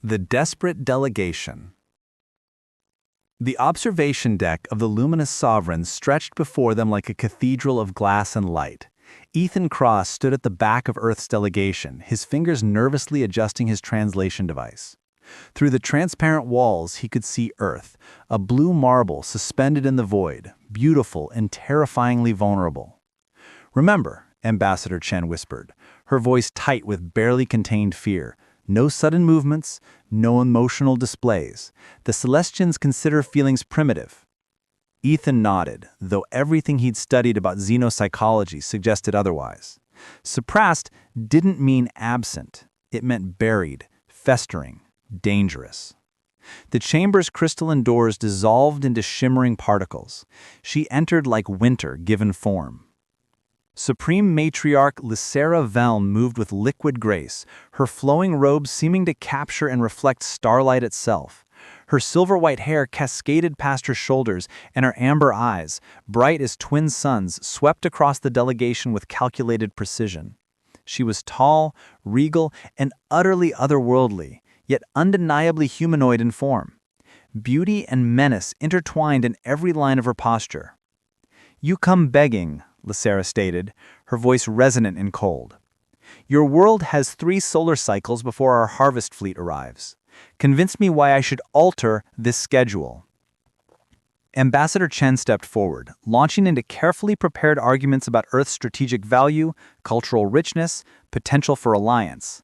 The Desperate Delegation. The observation deck of the luminous sovereign stretched before them like a cathedral of glass and light. Ethan Cross stood at the back of Earth's delegation, his fingers nervously adjusting his translation device. Through the transparent walls he could see Earth, a blue marble suspended in the void, beautiful and terrifyingly vulnerable. "Remember," Ambassador Chen whispered, her voice tight with barely contained fear, "no sudden movements, no emotional displays. The Celestians consider feelings primitive." Ethan nodded, though everything he'd studied about xenopsychology suggested otherwise. Suppressed didn't mean absent. It meant buried, festering, dangerous. The chamber's crystalline doors dissolved into shimmering particles. She entered like winter given form. Supreme Matriarch Lysera Velm moved with liquid grace, her flowing robes seeming to capture and reflect starlight itself. Her silver-white hair cascaded past her shoulders, and her amber eyes, bright as twin suns, swept across the delegation with calculated precision. She was tall, regal, and utterly otherworldly, yet undeniably humanoid in form. Beauty and menace intertwined in every line of her posture. "You come begging," Lysera stated, her voice resonant and cold. "Your world has 3 solar cycles before our harvest fleet arrives. Convince me why I should alter this schedule." Ambassador Chen stepped forward, launching into carefully prepared arguments about Earth's strategic value, cultural richness, potential for alliance.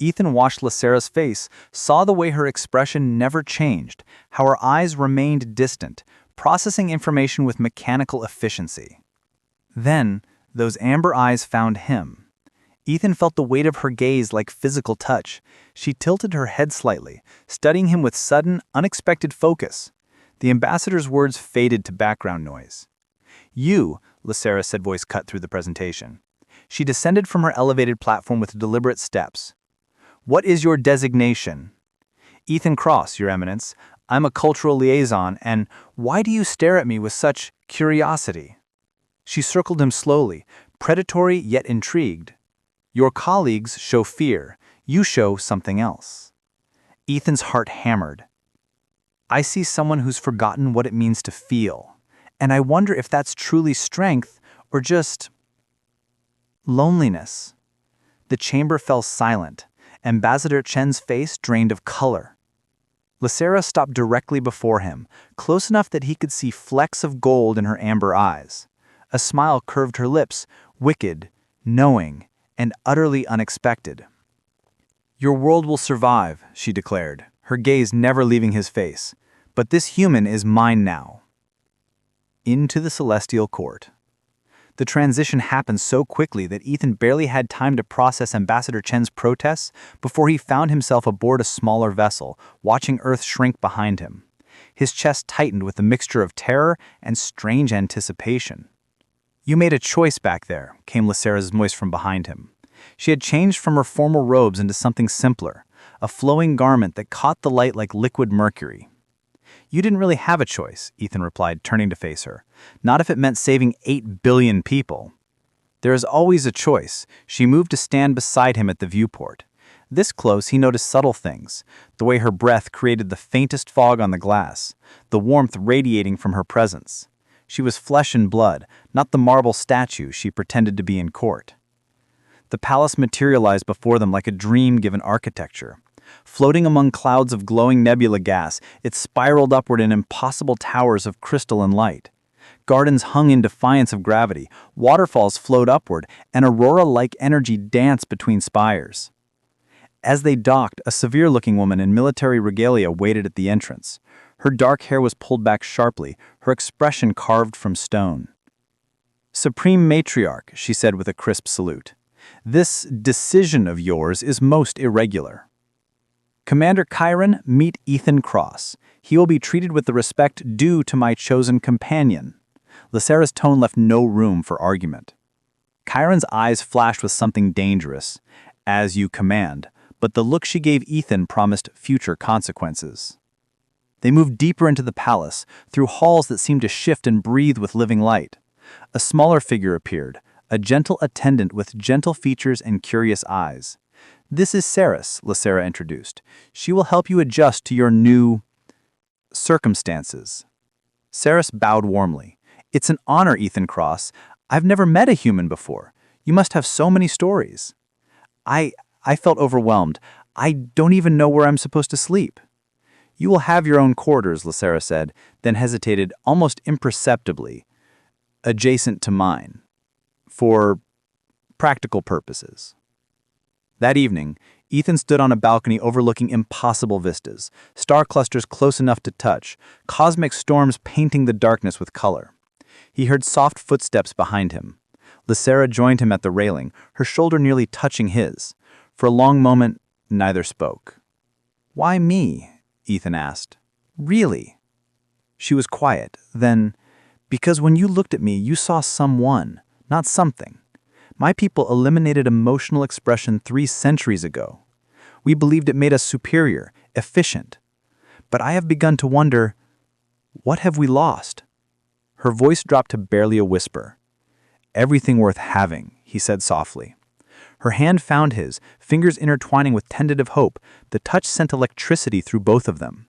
Ethan watched Lysera's face, saw the way her expression never changed, how her eyes remained distant, processing information with mechanical efficiency. Then, those amber eyes found him. Ethan felt the weight of her gaze like physical touch. She tilted her head slightly, studying him with sudden, unexpected focus. The ambassador's words faded to background noise. "You," Lysera said, voice cut through the presentation. She descended from her elevated platform with deliberate steps. "What is your designation?" "Ethan Cross, Your Eminence. I'm a cultural liaison, and why do you stare at me with such curiosity?" She circled him slowly, predatory yet intrigued. "Your colleagues show fear. You show something else." Ethan's heart hammered. "I see someone who's forgotten what it means to feel, and I wonder if that's truly strength or just loneliness." The chamber fell silent. Ambassador Chen's face drained of color. Lysera stopped directly before him, close enough that he could see flecks of gold in her amber eyes. A smile curved her lips, wicked, knowing, and utterly unexpected. "Your world will survive," she declared, her gaze never leaving his face. "But this human is mine now." Into the celestial court. The transition happened so quickly that Ethan barely had time to process Ambassador Chen's protests before he found himself aboard a smaller vessel, watching Earth shrink behind him. His chest tightened with a mixture of terror and strange anticipation. "You made a choice back there," came Lysera's voice from behind him. She had changed from her formal robes into something simpler, a flowing garment that caught the light like liquid mercury. "You didn't really have a choice," Ethan replied, turning to face her. "Not if it meant saving 8 billion people." "There is always a choice." She moved to stand beside him at the viewport. This close, he noticed subtle things, the way her breath created the faintest fog on the glass, the warmth radiating from her presence. She was flesh and blood, not the marble statue she pretended to be in court. The palace materialized before them like a dream-given architecture. Floating among clouds of glowing nebula gas, it spiraled upward in impossible towers of crystalline light. Gardens hung in defiance of gravity, waterfalls flowed upward, and aurora-like energy danced between spires. As they docked, a severe-looking woman in military regalia waited at the entrance. Her dark hair was pulled back sharply, her expression carved from stone. "Supreme Matriarch," she said with a crisp salute, "this decision of yours is most irregular. Commander Chiron, meet Ethan Cross. He will be treated with the respect due to my chosen companion." Lysera's tone left no room for argument. Chiron's eyes flashed with something dangerous. "As you command," but the look she gave Ethan promised future consequences. They moved deeper into the palace, through halls that seemed to shift and breathe with living light. A smaller figure appeared, a gentle attendant with gentle features and curious eyes. This is Saris, Lysera introduced. She will help you adjust to your new circumstances. Saris bowed warmly. It's an honor, Ethan Cross. I've never met a human before. You must have so many stories. I felt overwhelmed. I don't even know where I'm supposed to sleep. You will have your own quarters, Lysera said, then hesitated almost imperceptibly, adjacent to mine, for practical purposes. That evening, Ethan stood on a balcony overlooking impossible vistas, star clusters close enough to touch, cosmic storms painting the darkness with color. He heard soft footsteps behind him. Lysera joined him at the railing, her shoulder nearly touching his. For a long moment, neither spoke. "Why me?" Ethan asked. "Really?" She was quiet. Then, "Because when you looked at me, you saw someone, not something. My people eliminated emotional expression 3 centuries ago. We believed it made us superior, efficient. But I have begun to wonder, what have we lost?" Her voice dropped to barely a whisper. "Everything worth having," he said softly. Her hand found his, fingers intertwining with tentative hope. The touch sent electricity through both of them.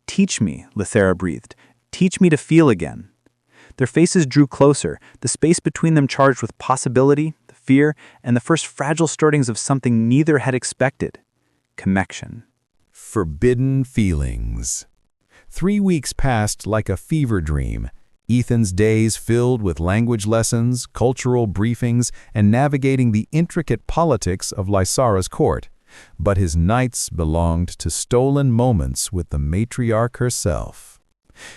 "Teach me," Lysera breathed. "Teach me to feel again." Their faces drew closer, the space between them charged with possibility, fear, and the first fragile stirrings of something neither had expected. Connection. Forbidden feelings. 3 weeks passed like a fever dream. Ethan's days filled with language lessons, cultural briefings, and navigating the intricate politics of Lysera's court. But his nights belonged to stolen moments with the matriarch herself.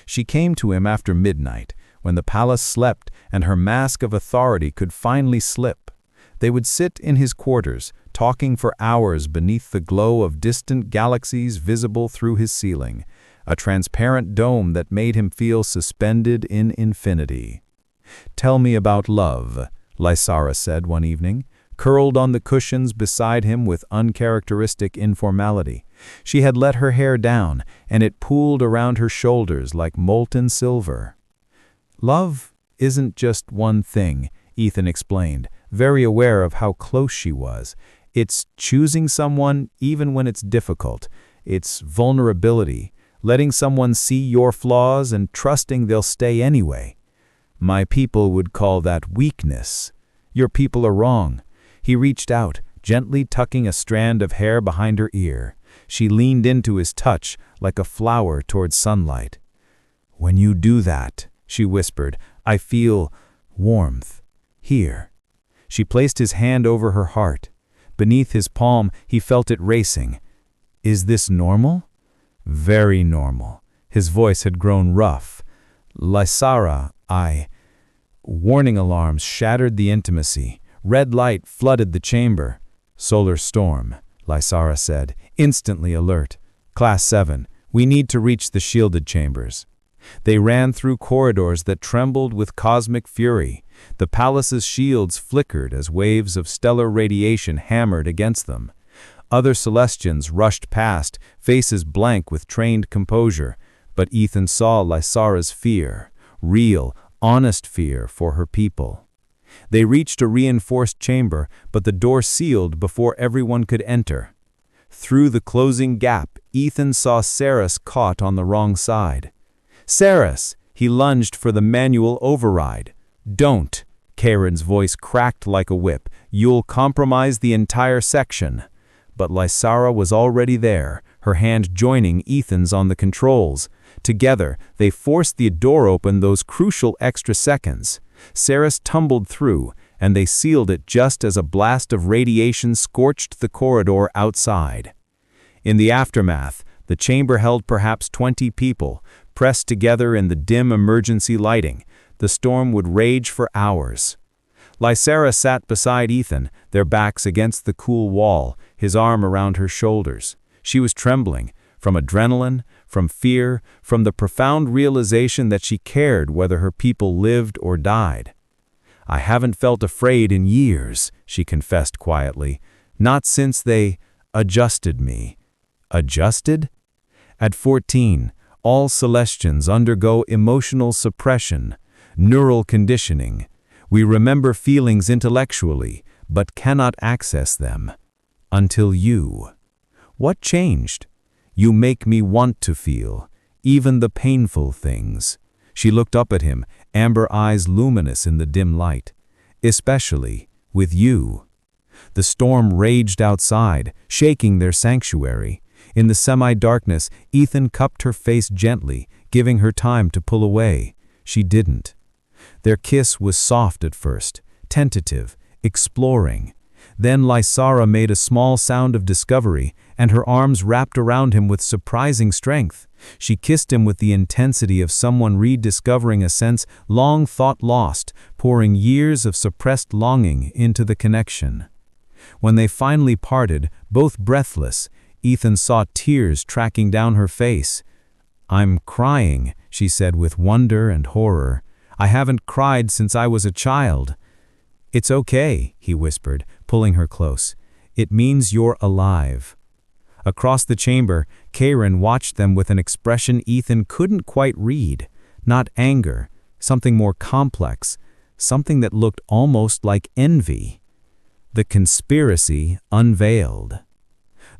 She came to him after midnight, when the palace slept and her mask of authority could finally slip. They would sit in his quarters, talking for hours beneath the glow of distant galaxies visible through his ceiling, a transparent dome that made him feel suspended in infinity. "Tell me about love," Lysera said one evening, curled on the cushions beside him with uncharacteristic informality. She had let her hair down, and it pooled around her shoulders like molten silver. "Love isn't just one thing," Ethan explained, very aware of how close she was. "It's choosing someone even when it's difficult. It's vulnerability, letting someone see your flaws and trusting they'll stay anyway. My people would call that weakness. Your people are wrong." He reached out, gently tucking a strand of hair behind her ear. She leaned into his touch like a flower towards sunlight. "When you do that," she whispered, "I feel warmth. Here." She placed his hand over her heart. Beneath his palm, he felt it racing. "Is this normal?" "Very normal." His voice had grown rough. "Lysera, Warning alarms shattered the intimacy. Red light flooded the chamber. "Solar storm," Lysera said, instantly alert. "Class 7, we need to reach the shielded chambers." They ran through corridors that trembled with cosmic fury. The palace's shields flickered as waves of stellar radiation hammered against them. Other Celestians rushed past, faces blank with trained composure, but Ethan saw Lysera's fear, real, honest fear for her people. They reached a reinforced chamber, but the door sealed before everyone could enter. Through the closing gap, Ethan saw Saris caught on the wrong side. "Saris!" He lunged for the manual override. "Don't!" Karen's voice cracked like a whip. "You'll compromise the entire section." But Lysera was already there, her hand joining Ethan's on the controls. Together, they forced the door open those crucial extra seconds. Saris tumbled through, and they sealed it just as a blast of radiation scorched the corridor outside. In the aftermath, the chamber held perhaps 20 people, pressed together in the dim emergency lighting. The storm would rage for hours. Lysera sat beside Ethan, their backs against the cool wall, his arm around her shoulders. She was trembling, from adrenaline, from fear, from the profound realization that she cared whether her people lived or died. "I haven't felt afraid in years," she confessed quietly. "Not since they adjusted me." Adjusted? At 14, all Celestians undergo emotional suppression, neural conditioning. We remember feelings intellectually, but cannot access them. Until you. What changed? You make me want to feel, even the painful things. She looked up at him, amber eyes luminous in the dim light. Especially with you. The storm raged outside, shaking their sanctuary. In the semi-darkness, Ethan cupped her face gently, giving her time to pull away. She didn't. Their kiss was soft at first, tentative, exploring. Then Lysara made a small sound of discovery, and her arms wrapped around him with surprising strength. She kissed him with the intensity of someone rediscovering a sense long thought lost, pouring years of suppressed longing into the connection. When they finally parted, both breathless, Ethan saw tears tracking down her face. "I'm crying," she said with wonder and horror. "I haven't cried since I was a child." "It's okay," he whispered, pulling her close. "It means you're alive." Across the chamber, Karen watched them with an expression Ethan couldn't quite read. Not anger, something more complex, something that looked almost like envy. The conspiracy unveiled.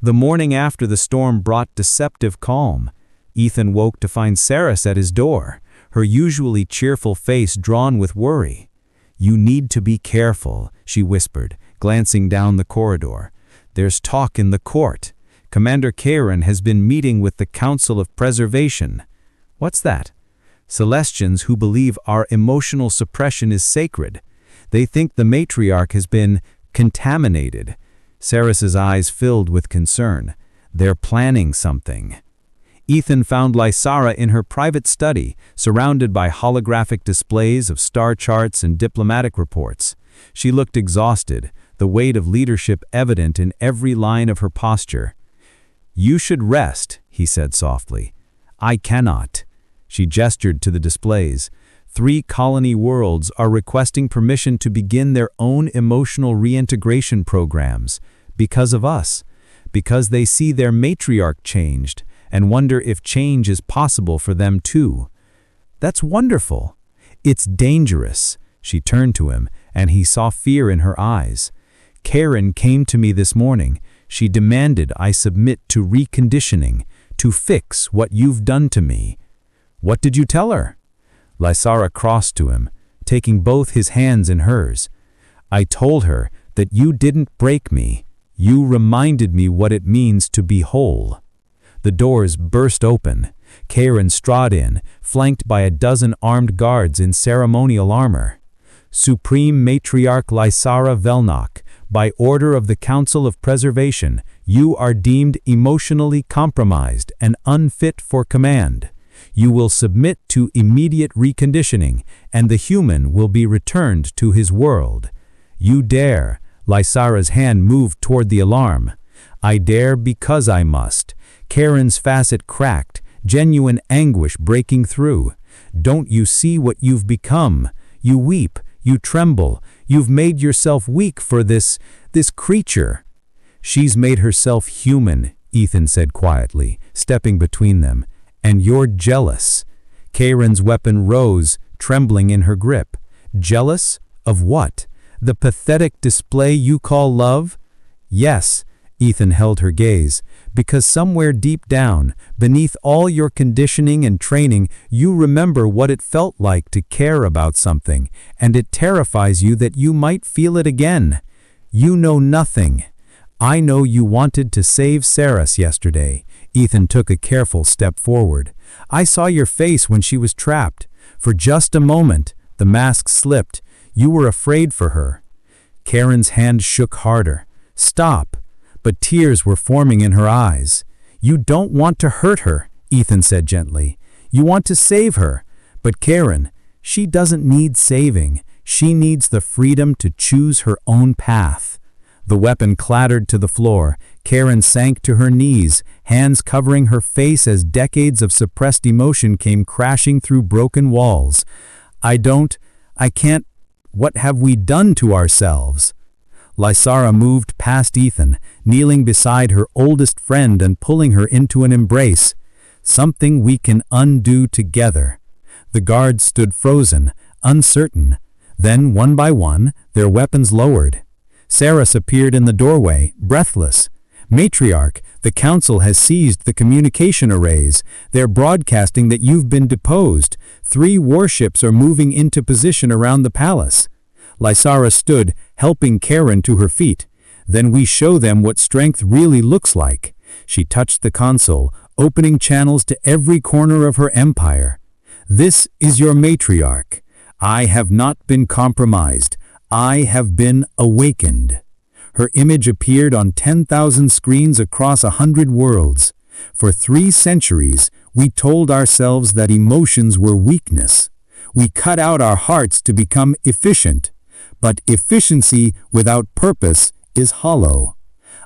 The morning after the storm brought deceptive calm. Ethan woke to find Saris at his door, her usually cheerful face drawn with worry. "You need to be careful," she whispered, glancing down the corridor. "There's talk in the court. Commander Karen has been meeting with the Council of Preservation." "What's that?" "Celestians who believe our emotional suppression is sacred. They think the matriarch has been contaminated." Saris's eyes filled with concern. "They're planning something." Ethan found Lysara in her private study, surrounded by holographic displays of star charts and diplomatic reports. She looked exhausted, the weight of leadership evident in every line of her posture. "You should rest," he said softly. "I cannot." She gestured to the displays. 3 colony worlds are requesting permission to begin their own emotional reintegration programs. Because of us. Because they see their matriarch changed and wonder if change is possible for them too. "That's wonderful." "It's dangerous." She turned to him, and he saw fear in her eyes. "Karen came to me this morning. She demanded I submit to reconditioning, to fix what you've done to me." "What did you tell her?" Lysara crossed to him, taking both his hands in hers. "I told her that you didn't break me. You reminded me what it means to be whole." The doors burst open. Karen strode in, flanked by a dozen armed guards in ceremonial armor. "Supreme Matriarch Lysara Velnok, by order of the Council of Preservation, you are deemed emotionally compromised and unfit for command. You will submit to immediate reconditioning, and the human will be returned to his world. You dare." Lysara's hand moved toward the alarm. "I dare because I must." Karen's facet cracked, genuine anguish breaking through. "Don't you see what you've become? You weep, you tremble, you've made yourself weak for this creature." "She's made herself human," Ethan said quietly, stepping between them. "And you're jealous." Karen's weapon rose, trembling in her grip. "Jealous? Of what? The pathetic display you call love?" "Yes," Ethan held her gaze, "because somewhere deep down, beneath all your conditioning and training, you remember what it felt like to care about something, and it terrifies you that you might feel it again. You know nothing. I know you wanted to save Saris yesterday." Ethan took a careful step forward. "I saw your face when she was trapped. For just a moment, the mask slipped. You were afraid for her." Karen's hand shook harder. "Stop." But tears were forming in her eyes. "You don't want to hurt her," Ethan said gently. "You want to save her. But Karen, she doesn't need saving. She needs the freedom to choose her own path." The weapon clattered to the floor. Karen sank to her knees, hands covering her face as decades of suppressed emotion came crashing through broken walls. I can't, what have we done to ourselves?" Lysara moved past Ethan, kneeling beside her oldest friend and pulling her into an embrace. "Something we can undo together." The guards stood frozen, uncertain. Then, one by one, their weapons lowered. Saris appeared in the doorway, breathless. Matriarch, the council has seized the communication arrays. They're broadcasting that you've been deposed. 3 warships are moving into position around the palace. Lysara stood, helping Karen to her feet. Then we show them what strength really looks like. She touched the console, opening channels to every corner of her empire. This is your matriarch. I have not been compromised. I have been awakened. Her image appeared on 10,000 screens across 100 worlds. For 3 centuries, we told ourselves that emotions were weakness. We cut out our hearts to become efficient. But efficiency without purpose is hollow.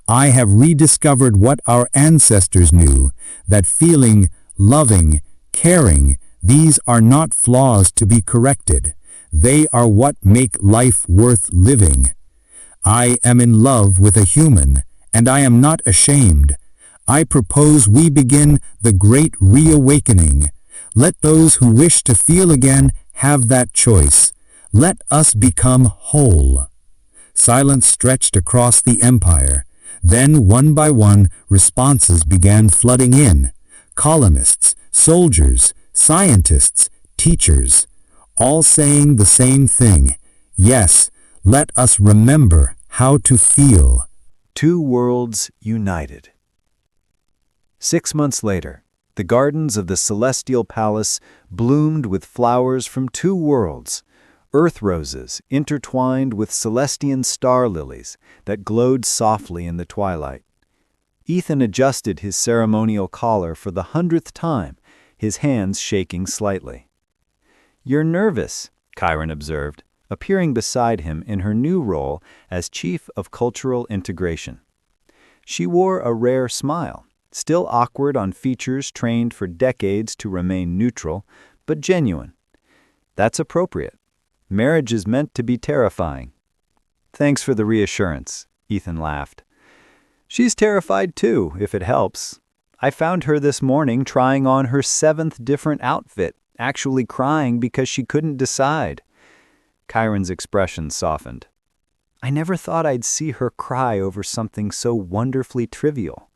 I have rediscovered what our ancestors knew, that feeling, loving, caring, these are not flaws to be corrected. They are what make life worth living. I am in love with a human, and I am not ashamed. I propose we begin the great reawakening. Let those who wish to feel again have that choice. Let us become whole. Silence stretched across the empire. Then, one by one, responses began flooding in. Colonists, soldiers, scientists, teachers, all saying the same thing. Yes, let us remember how to feel. 2 worlds united. 6 months later, the gardens of the Celestial Palace bloomed with flowers from 2 worlds, earth roses intertwined with Celestian star lilies that glowed softly in the twilight. Ethan adjusted his ceremonial collar for the 100th time, his hands shaking slightly. "You're nervous," Chiron observed, appearing beside him in her new role as Chief of Cultural Integration. She wore a rare smile, still awkward on features trained for decades to remain neutral, but genuine. "That's appropriate. Marriage is meant to be terrifying." "Thanks for the reassurance," Ethan laughed. "She's terrified too, if it helps. I found her this morning trying on her 7th different outfit, actually crying because she couldn't decide." Chiron's expression softened. "I never thought I'd see her cry over something so wonderfully trivial.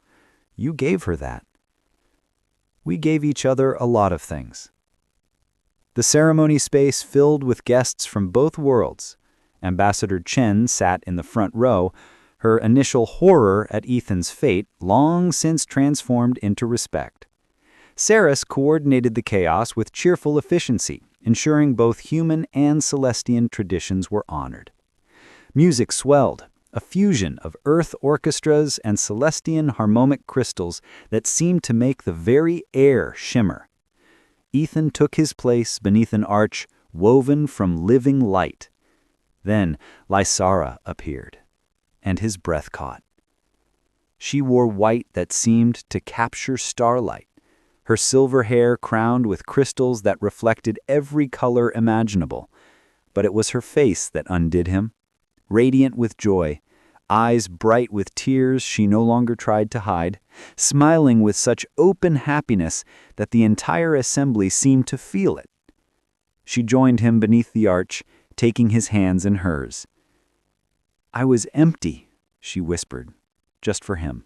You gave her that." "We gave each other a lot of things." The ceremony space filled with guests from both worlds. Ambassador Chen sat in the front row, her initial horror at Ethan's fate long since transformed into respect. Saris coordinated the chaos with cheerful efficiency, ensuring both human and Celestian traditions were honored. Music swelled, a fusion of Earth orchestras and Celestian harmonic crystals that seemed to make the very air shimmer. Ethan took his place beneath an arch woven from living light. Then Lysara appeared, and his breath caught. She wore white that seemed to capture starlight, her silver hair crowned with crystals that reflected every color imaginable. But it was her face that undid him, radiant with joy, eyes bright with tears she no longer tried to hide, smiling with such open happiness that the entire assembly seemed to feel it. She joined him beneath the arch, taking his hands in hers. "I was empty," she whispered, just for him.